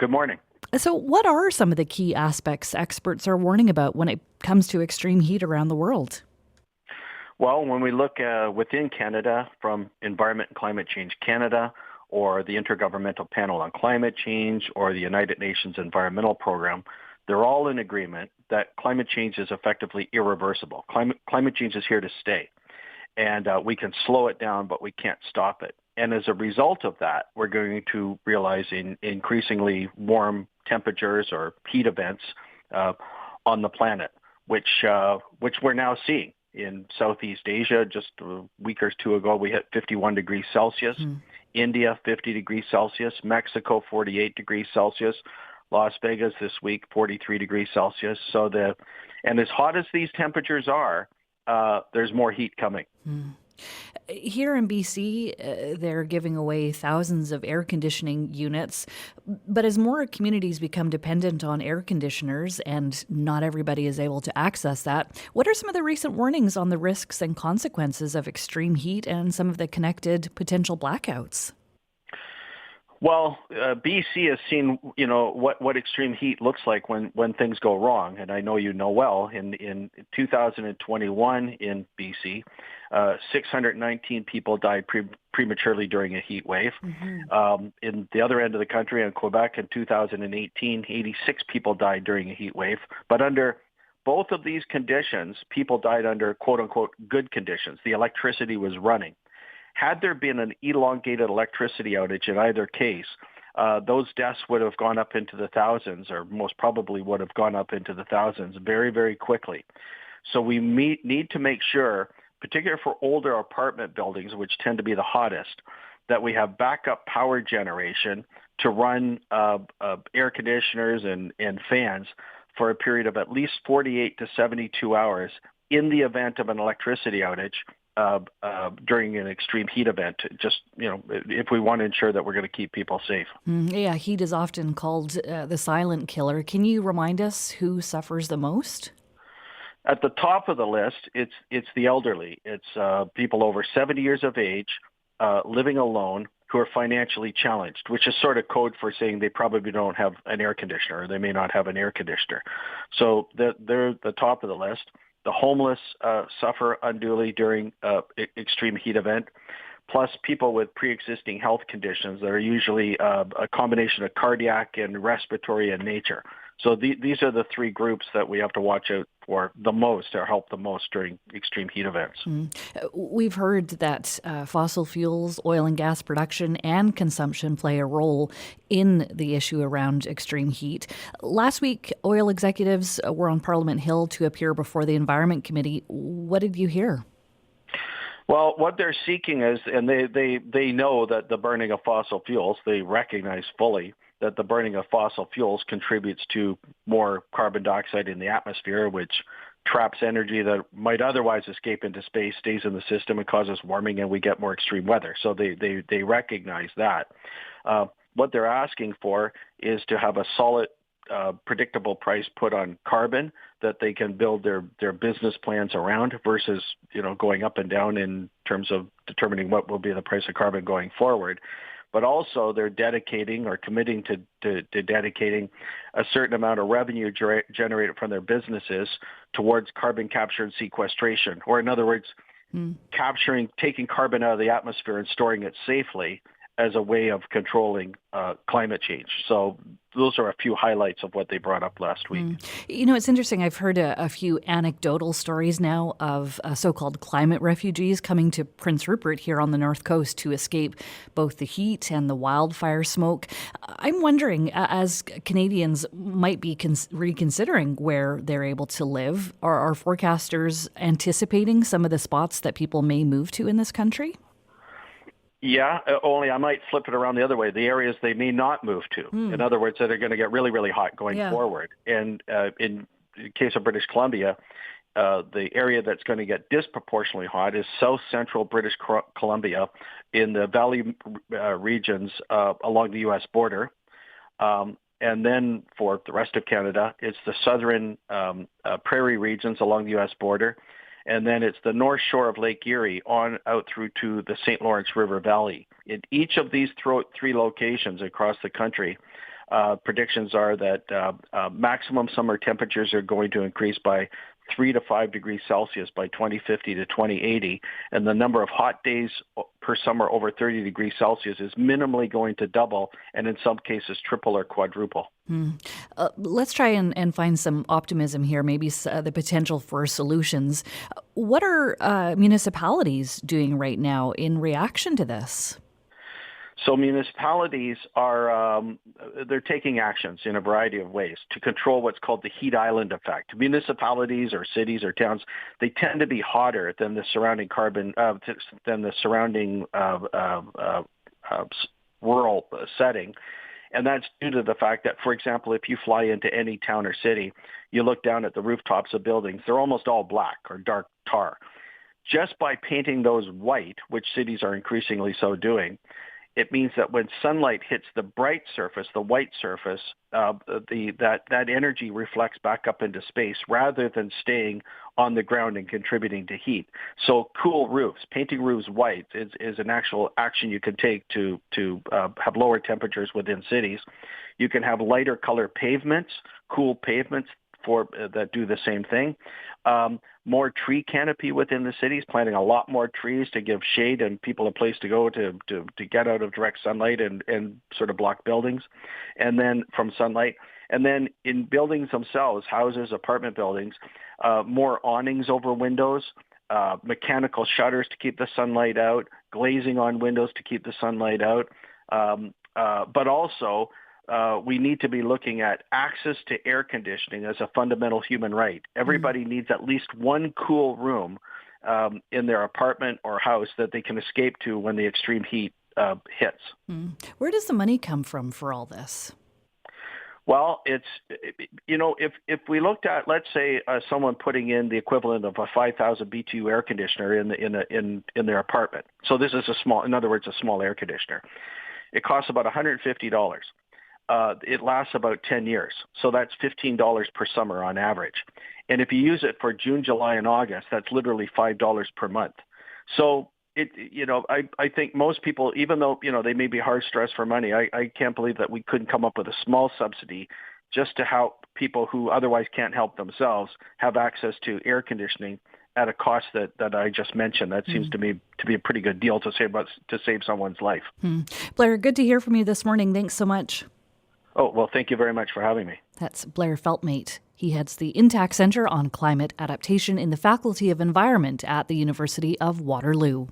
Good morning. So, what are some of the key aspects experts are warning about when it comes to extreme heat around the world? Well, when we look within Canada from Environment and Climate Change Canada or the Intergovernmental Panel on Climate Change or the United Nations Environmental Program, they're all in agreement that climate change is effectively irreversible. Climate change is here to stay, and we can slow it down, but we can't stop it. And as a result of that, we're going to realize increasingly warm temperatures or heat events on the planet, which we're now seeing. In Southeast Asia, just a week or two ago, we hit 51 degrees Celsius. India, 50 degrees Celsius. Mexico, 48 degrees Celsius. Las Vegas this week, 43 degrees Celsius. And as hot as these temperatures are, there's more heat coming. Here in BC, they're giving away thousands of air conditioning units. But as more communities become dependent on air conditioners and not everybody is able to access that, what are some of the recent warnings on the risks and consequences of extreme heat and some of the connected potential blackouts? Well, BC has seen, what extreme heat looks like when things go wrong. And I know you know well, in 2021 in BC, 619 people died prematurely during a heat wave. In the other end of the country, in Quebec, in 2018, 86 people died during a heat wave. But under both of these conditions, people died under, quote-unquote, good conditions. The electricity was running. Had there been an elongated electricity outage in either case, those deaths would have gone up into the thousands, or most probably would have gone up into the thousands very, very quickly. So we need to make sure, particularly for older apartment buildings, which tend to be the hottest, that we have backup power generation to run air conditioners and fans for a period of at least 48 to 72 hours in the event of an electricity outage. During an extreme heat event, just, if we want to ensure that we're going to keep people safe. Yeah, heat is often called the silent killer. Can you remind us who suffers the most? At the top of the list, it's the elderly. It's people over 70 years of age, living alone, who are financially challenged, which is sort of code for saying they probably don't have an air conditioner, or they may not have an air conditioner. So they're the top of the list. The homeless suffer unduly during extreme heat event, plus people with pre-existing health conditions that are usually a combination of cardiac and respiratory in nature. So these are the three groups that we have to watch out for the most, or help the most during extreme heat events. We've heard that fossil fuels, oil and gas production and consumption play a role in the issue around extreme heat. Last week, oil executives were on Parliament Hill to appear before the Environment Committee. What did you hear? Well, what they're seeking is, and they know that the burning of fossil fuels, they recognize fully that the burning of fossil fuels contributes to more carbon dioxide in the atmosphere, which traps energy that might otherwise escape into space, stays in the system, and causes warming, and we get more extreme weather. So they recognize that. What they're asking for is to have a solid, predictable price put on carbon that they can build their business plans around, versus going up and down in terms of determining what will be the price of carbon going forward. But also they're dedicating or committing to dedicating a certain amount of revenue generated from their businesses towards carbon capture and sequestration, or in other words, taking carbon out of the atmosphere and storing it safely as a way of controlling climate change. So those are a few highlights of what they brought up last week. It's interesting. I've heard a few anecdotal stories now of so-called climate refugees coming to Prince Rupert here on the North Coast to escape both the heat and the wildfire smoke. I'm wondering, as Canadians might be reconsidering where they're able to live, are forecasters anticipating some of the spots that people may move to in this country? Yeah, only I might flip it around the other way. The areas they may not move to. In other words, that are going to get really, really hot going forward. And in the case of British Columbia, the area that's going to get disproportionately hot is south central British Columbia in the valley regions along the U.S. border. And then for the rest of Canada, it's the southern prairie regions along the U.S. border. And then it's the north shore of Lake Erie on out through to the St. Lawrence River Valley. In each of these three locations across the country, predictions are that maximum summer temperatures are going to increase by 3 to 5 degrees Celsius by 2050 to 2080, and the number of hot days per summer over 30 degrees Celsius is minimally going to double, and in some cases triple or quadruple. Let's try and find some optimism here, maybe the potential for solutions. What are municipalities doing right now in reaction to this? So municipalities are they're taking actions in a variety of ways to control what's called the heat island effect. Municipalities or cities or towns, they tend to be hotter than the surrounding rural setting. And that's due to the fact that, for example, if you fly into any town or city, you look down at the rooftops of buildings, they're almost all black or dark tar. Just by painting those white, which cities are increasingly so doing, it means that when sunlight hits the bright surface, the white surface, that energy reflects back up into space rather than staying on the ground and contributing to heat. So cool roofs, painting roofs white is an actual action you can take to have lower temperatures within cities. You can have lighter color pavements, cool pavements that do the same thing. More tree canopy within the cities, planting a lot more trees to give shade and people a place to go to get out of direct sunlight and sort of block buildings, and then from sunlight. And then in buildings themselves, houses, apartment buildings, more awnings over windows, mechanical shutters to keep the sunlight out, glazing on windows to keep the sunlight out, but also we need to be looking at access to air conditioning as a fundamental human right. Everybody needs at least one cool room in their apartment or house that they can escape to when the extreme heat hits. Where does the money come from for all this? Well, it's, if we looked at, let's say, someone putting in the equivalent of a 5,000 BTU air conditioner in their apartment. So this is a small air conditioner. It costs about $150. It lasts about 10 years. So that's $15 per summer on average. And if you use it for June, July, and August, that's literally $5 per month. So I think most people, even though, they may be hard stressed for money, I can't believe that we couldn't come up with a small subsidy just to help people who otherwise can't help themselves have access to air conditioning at a cost that I just mentioned. That seems to me to be a pretty good deal to save someone's life. Blair, good to hear from you this morning. Thanks so much. Oh, well, thank you very much for having me. That's Blair Feltmate. He heads the Intact Center on Climate Adaptation in the Faculty of Environment at the University of Waterloo.